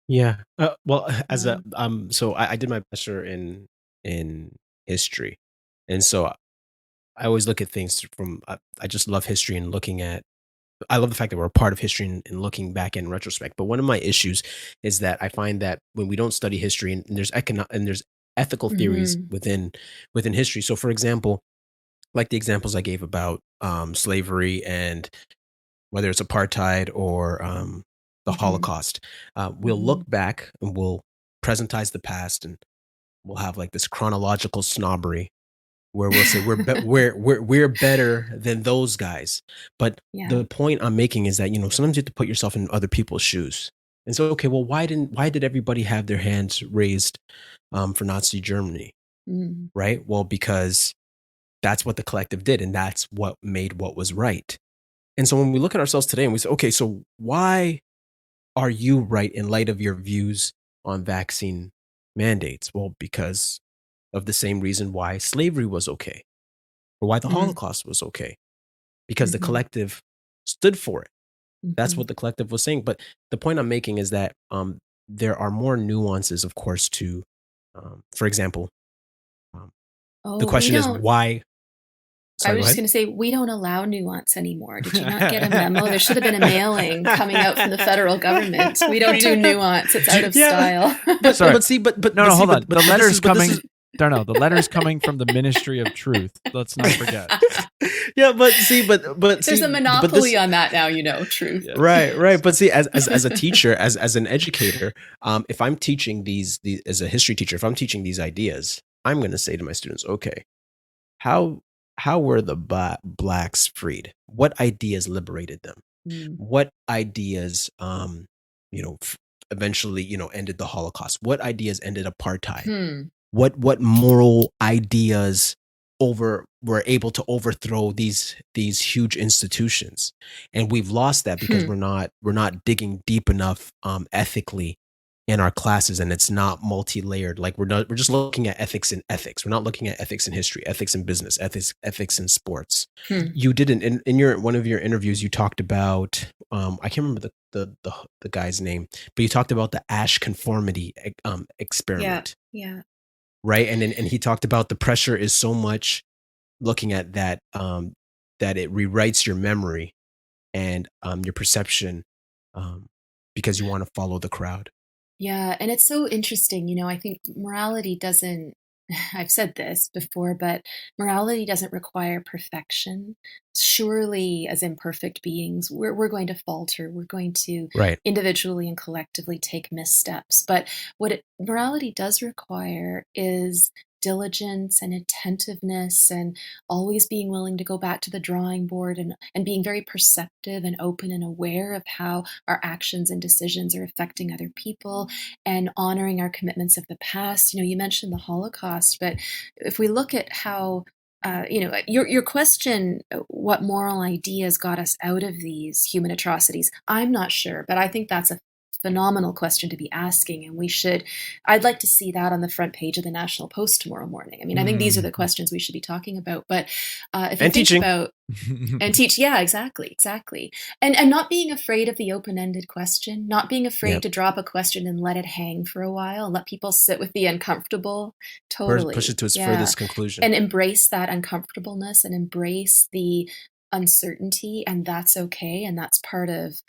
S4: Yeah. Well, as a so I did my bachelor in history, and so I always look at things from. I just love history and looking at. I love the fact that we're a part of history and looking back in retrospect. But one of my issues is that I find that when we don't study history and there's ethical theories within history. So, for example, like the examples I gave about slavery and whether it's apartheid or the Holocaust, we'll look back and we'll presentize the past, and we'll have like this chronological snobbery where we'll say we're better than those guys. But the point I'm making is that sometimes you have to put yourself in other people's shoes. And so, okay, well, why did everybody have their hands raised for Nazi Germany? Right? Well, because that's what the collective did, and that's what made what was right. And so when we look at ourselves today and we say, okay, so why are you right in light of your views on vaccine mandates? Well, because of the same reason why slavery was okay, or why the Holocaust was okay, because the collective stood for it. That's what the collective was saying. But the point I'm making is that there are more nuances, of course, to, for example, the question is why. Sorry,
S6: I was just going to say, we don't allow nuance anymore. Did you not get a memo? There should have been a mailing coming out from the federal government. We don't do nuance. It's out of style.
S5: But hold on.
S4: The
S5: letter's coming. Darnell, the letter's coming from the Ministry of Truth. Let's not forget.
S6: But there's a monopoly on that now. Truth.
S4: Yeah. Right. But see, as a teacher, as an educator, if I'm teaching these as a history teacher, if I'm teaching these ideas, I'm going to say to my students, okay, how were the blacks freed? What ideas liberated them? What ideas, eventually, ended the Holocaust? What ideas ended apartheid? What moral ideas were able to overthrow these huge institutions? And we've lost that because we're not digging deep enough ethically in our classes, and it's not multi-layered. Like we're just looking at ethics in ethics. We're not looking at ethics in history, ethics in business, ethics in sports. You didn't in one of your interviews you talked about I can't remember the guy's name, but you talked about the Asch conformity experiment.
S6: Yeah.
S4: Right. And he talked about the pressure is so much looking at that that it rewrites your memory and your perception because you want to follow the crowd.
S6: Yeah, and it's so interesting. I think morality doesn't, I've said this before, but morality doesn't require perfection. Surely, as imperfect beings, we're going to falter. We're going to individually and collectively take missteps. But what morality does require is diligence and attentiveness and always being willing to go back to the drawing board and being very perceptive and open and aware of how our actions and decisions are affecting other people and honoring our commitments of the past. You mentioned the Holocaust, but if we look at how your question, what moral ideas got us out of these human atrocities, I'm not sure, but I think that's a phenomenal question to be asking, and I'd like to see that on the front page of the National Post tomorrow morning. I mean, I think these are the questions we should be talking about, but if you think about and teach, yeah, exactly, and not being afraid of the open-ended question, not being afraid to drop a question and let it hang for a while and let people sit with the uncomfortable, totally
S4: push it to its furthest conclusion,
S6: and embrace that uncomfortableness and embrace the uncertainty, and that's okay, and that's part of,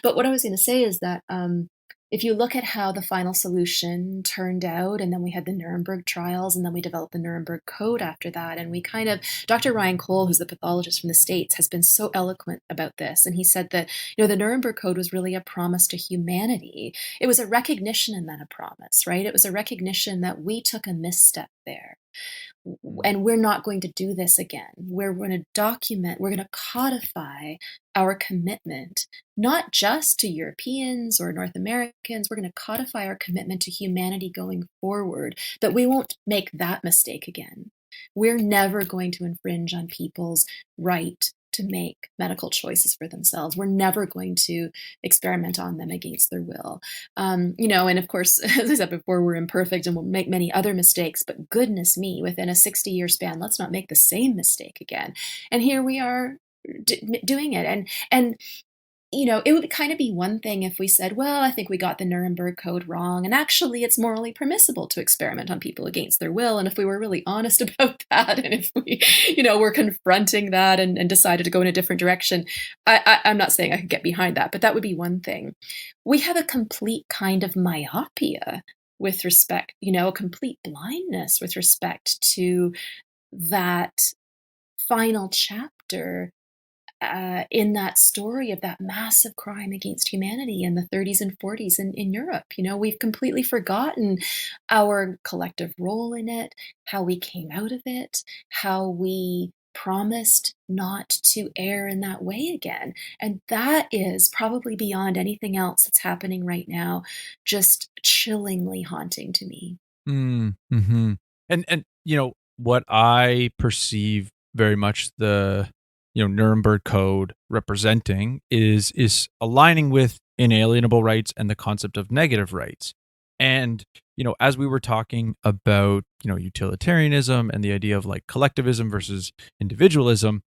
S6: but what I was going to say is that if you look at how the final solution turned out, and then we had the Nuremberg trials, and then we developed the Nuremberg Code after that, and we Dr. Ryan Cole, who's the pathologist from the States, has been so eloquent about this, and he said that the Nuremberg Code was really a promise to humanity. It was a recognition and then a promise, right? It was a recognition that we took a misstep there. And we're not going to do this again. We're going to document, we're going to codify our commitment, not just to Europeans or North Americans. We're going to codify our commitment to humanity going forward, that we won't make that mistake again. We're never going to infringe on people's right to make medical choices for themselves. We're never going to experiment on them against their will. And of course, as I said before, we're imperfect and we'll make many other mistakes, but goodness me, within a 60-year span, let's not make the same mistake again. And here we are doing it. And it would kind of be one thing if we said, well, I think we got the Nuremberg Code wrong, and actually it's morally permissible to experiment on people against their will. And if we were really honest about that, and if we, were confronting that and decided to go in a different direction, I'm not saying I could get behind that, but that would be one thing. We have a complete kind of myopia with respect, a complete blindness with respect to that final chapter in that story of that massive crime against humanity in the 30s and 40s in Europe. We've completely forgotten our collective role in it, how we came out of it, how we promised not to err in that way again. And that is probably beyond anything else that's happening right now, just chillingly haunting to me.
S5: Mm-hmm. And what I perceive very much the Nuremberg Code representing is aligning with inalienable rights and the concept of negative rights. And as we were talking about utilitarianism and the idea of like collectivism versus individualism,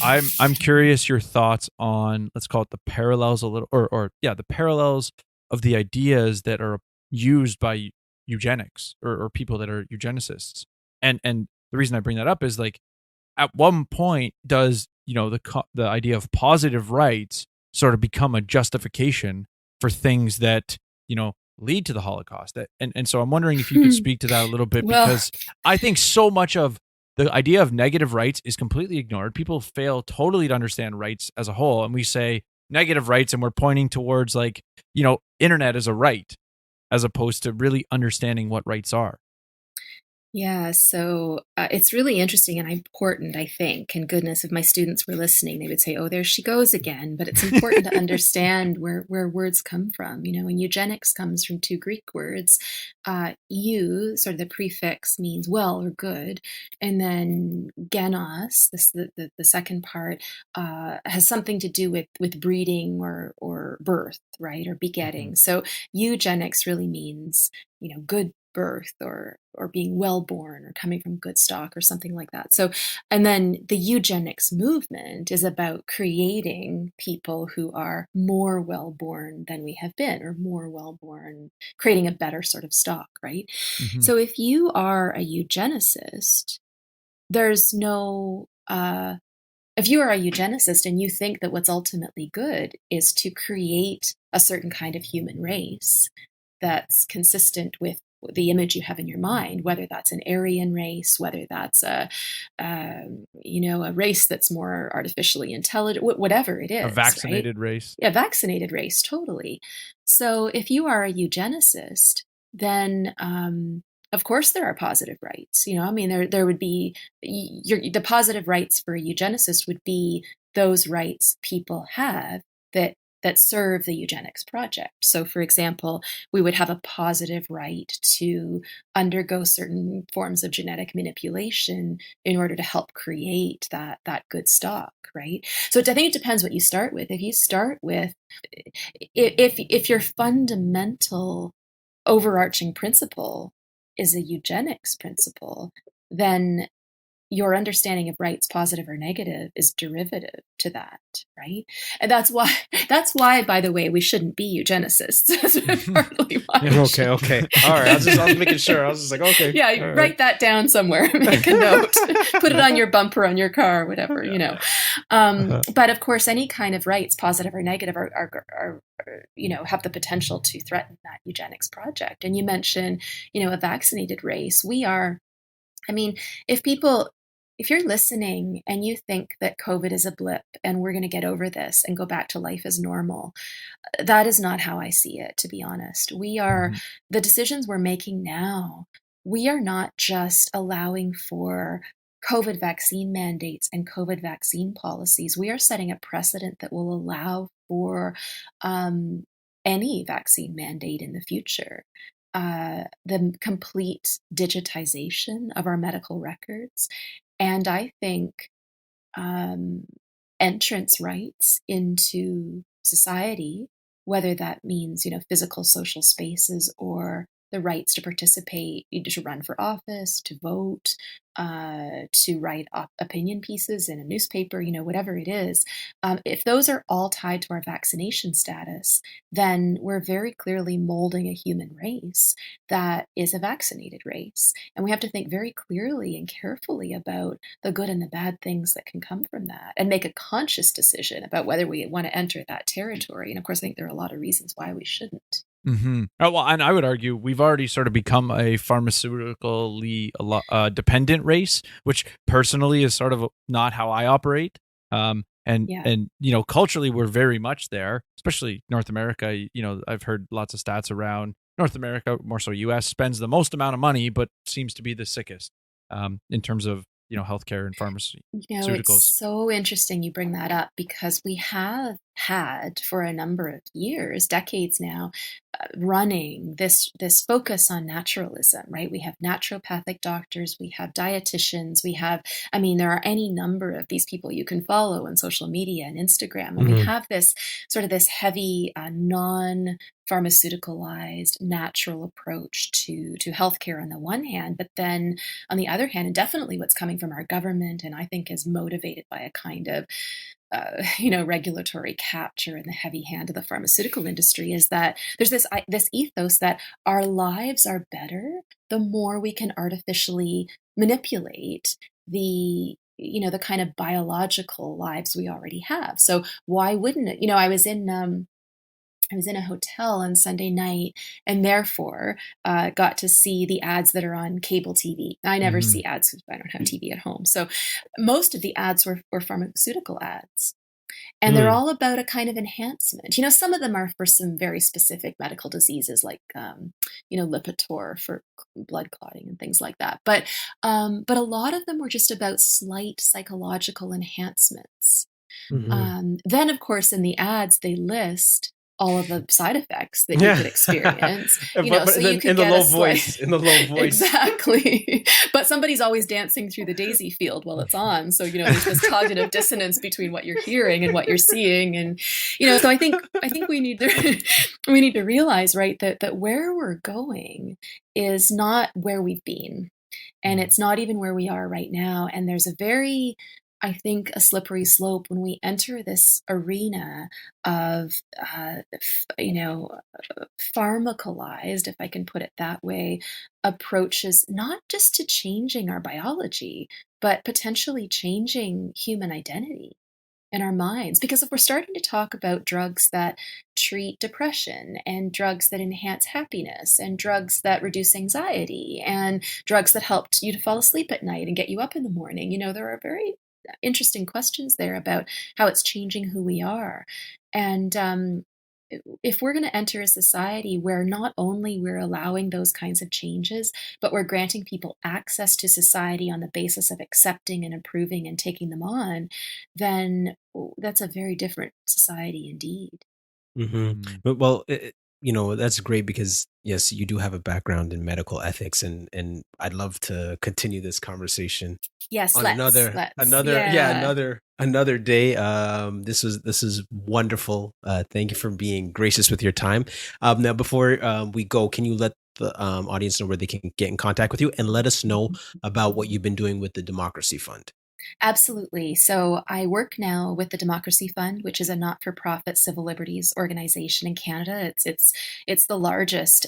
S5: I'm curious your thoughts on, let's call it the parallels a little, or the parallels of the ideas that are used by eugenics or people that are eugenicists. And the reason I bring that up is like, at one point, does the idea of positive rights sort of become a justification for things that lead to the Holocaust? And so I'm wondering if you could speak to that a little bit, because I think so much of the idea of negative rights is completely ignored. People fail totally to understand rights as a whole, and we say negative rights, and we're pointing towards like internet as a right, as opposed to really understanding what rights are.
S6: Yeah, so it's really interesting and important, I think. And goodness, if my students were listening, they would say, oh, there she goes again. But it's important to understand where words come from. And eugenics comes from two Greek words. Sort of the prefix means well or good. And then genos, the second part, has something to do with breeding or birth, right, or begetting. So eugenics really means, good birth or being well born or coming from good stock or something like that. So, and then the eugenics movement is about creating people who are more well born than we have been, or more well born, creating a better sort of stock, right? Mm-hmm. So if you are a eugenicist, there's no if you are a eugenicist and you think that what's ultimately good is to create a certain kind of human race that's consistent with the image you have in your mind, whether that's an Aryan race, whether that's a race that's more artificially intelligent, whatever it is.
S5: A vaccinated
S6: right?
S5: race.
S6: Yeah, vaccinated race, totally. So if you are a eugenicist, then of course there are positive rights. I mean, there would be the positive rights for a eugenicist would be those rights people have that serve the eugenics project. So, for example, we would have a positive right to undergo certain forms of genetic manipulation in order to help create that good stock, right? So I think it depends what you start with. If you start with, if your fundamental overarching principle is a eugenics principle, then your understanding of rights, positive or negative, is derivative to that, right? And that's why, by the way, we shouldn't be eugenicists. That's partly why.
S4: Okay. All right. I was making sure. I was just like, okay.
S6: Yeah, write that down somewhere. Make a note. Put it on your bumper on your car, whatever, But of course, any kind of rights, positive or negative, are have the potential to threaten that eugenics project. And you mentioned, a vaccinated race. If you're listening and you think that COVID is a blip and we're going to get over this and go back to life as normal, that is not how I see it, to be honest. The decisions we're making now, we are not just allowing for COVID vaccine mandates and COVID vaccine policies. We are setting a precedent that will allow for any vaccine mandate in the future. The complete digitization of our medical records. And I think entrance rights into society, whether that means, physical social spaces or the rights to participate, to run for office, to vote, to write opinion pieces in a newspaper, whatever it is. If those are all tied to our vaccination status, then we're very clearly molding a human race that is a vaccinated race. And we have to think very clearly and carefully about the good and the bad things that can come from that and make a conscious decision about whether we want to enter that territory. And of course, I think there are a lot of reasons why we shouldn't.
S5: Mm-hmm. Oh, well, and I would argue we've already sort of become a pharmaceutically dependent race, which personally is sort of not how I operate. And culturally, we're very much there, especially North America. I've heard lots of stats around North America, more so U.S., spends the most amount of money, but seems to be the sickest in terms of healthcare and pharmaceuticals.
S6: It's so interesting you bring that up because we have had for a number of years, decades now, running this focus on naturalism, right? We have naturopathic doctors, we have dietitians, there are any number of these people you can follow on social media and Instagram. And we have this sort of this heavy, non-pharmaceuticalized, natural approach to healthcare on the one hand, but then on the other hand, and definitely what's coming from our government, and I think is motivated by a kind of regulatory capture in the heavy hand of the pharmaceutical industry, is that there's this ethos that our lives are better the more we can artificially manipulate the kind of biological lives we already have. So why wouldn't it? I was in a hotel on Sunday night and therefore got to see the ads that are on cable TV. I never see ads because I don't have TV at home. So most of the ads were pharmaceutical ads. And they're all about a kind of enhancement. Some of them are for some very specific medical diseases like, Lipitor for blood clotting and things like that. But a lot of them were just about slight psychological enhancements. Then, of course, in the ads, they list all of the side effects that you could experience.
S4: So you could in the low voice.
S6: Exactly. But somebody's always dancing through the daisy field while it's on. So, there's this cognitive dissonance between what you're hearing and what you're seeing. And, so I think we need to realize, right, that where we're going is not where we've been. And it's not even where we are right now. And there's I think a slippery slope when we enter this arena of, pharmacalized, if I can put it that way, approaches not just to changing our biology, but potentially changing human identity in our minds. Because if we're starting to talk about drugs that treat depression and drugs that enhance happiness and drugs that reduce anxiety and drugs that help you to fall asleep at night and get you up in the morning, there are very interesting questions there about how it's changing who we are. And if we're going to enter a society where not only we're allowing those kinds of changes, but we're granting people access to society on the basis of accepting and approving and taking them on, then that's a very different society indeed.
S4: But well, that's great because yes, you do have a background in medical ethics, and I'd love to continue this conversation
S6: Yes,
S4: on
S6: let's.
S4: another day. This is wonderful. Thank you for being gracious with your time. Now, before we go, can you let the audience know where they can get in contact with you, and let us know about what you've been doing with the Democracy Fund?
S6: Absolutely. So I work now with the Democracy Fund, which is a not-for-profit civil liberties organization in Canada. It's the largest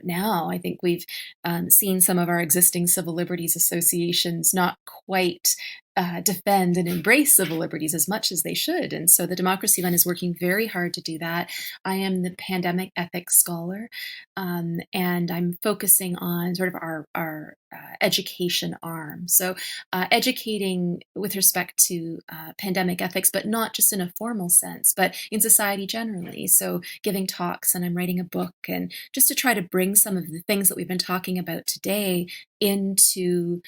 S6: now. I think we've seen some of our existing civil liberties associations not quite defend and embrace civil liberties as much as they should. And so the Democracy Fund is working very hard to do that. I am the pandemic ethics scholar, and I'm focusing on sort of our education arm. So educating with respect to pandemic ethics, but not just in a formal sense, but in society generally. So giving talks, and I'm writing a book, and just to try to bring some of the things that we've been talking about today into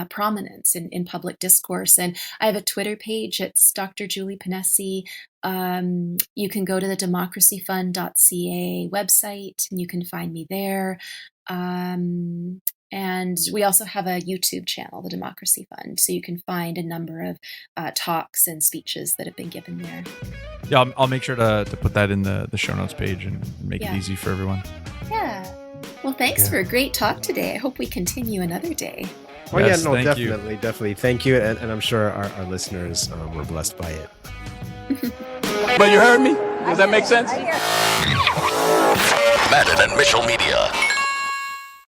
S6: prominence in public discourse. And I have a Twitter page. It's Dr. Julie Ponesse. You can go to the democracyfund.ca website and you can find me there. And we also have a YouTube channel, the Democracy Fund. So you can find a number of talks and speeches that have been given there.
S5: Yeah, I'll make sure to put that in the show notes page and make it easy for everyone.
S6: Yeah. Well, thanks for a great talk today. I hope we continue another day.
S4: Oh yes, yeah, no, definitely. Thank you, and I'm sure our listeners were blessed by it.
S1: But you heard me? Does that make sense?
S7: Madden and Mitchell Media.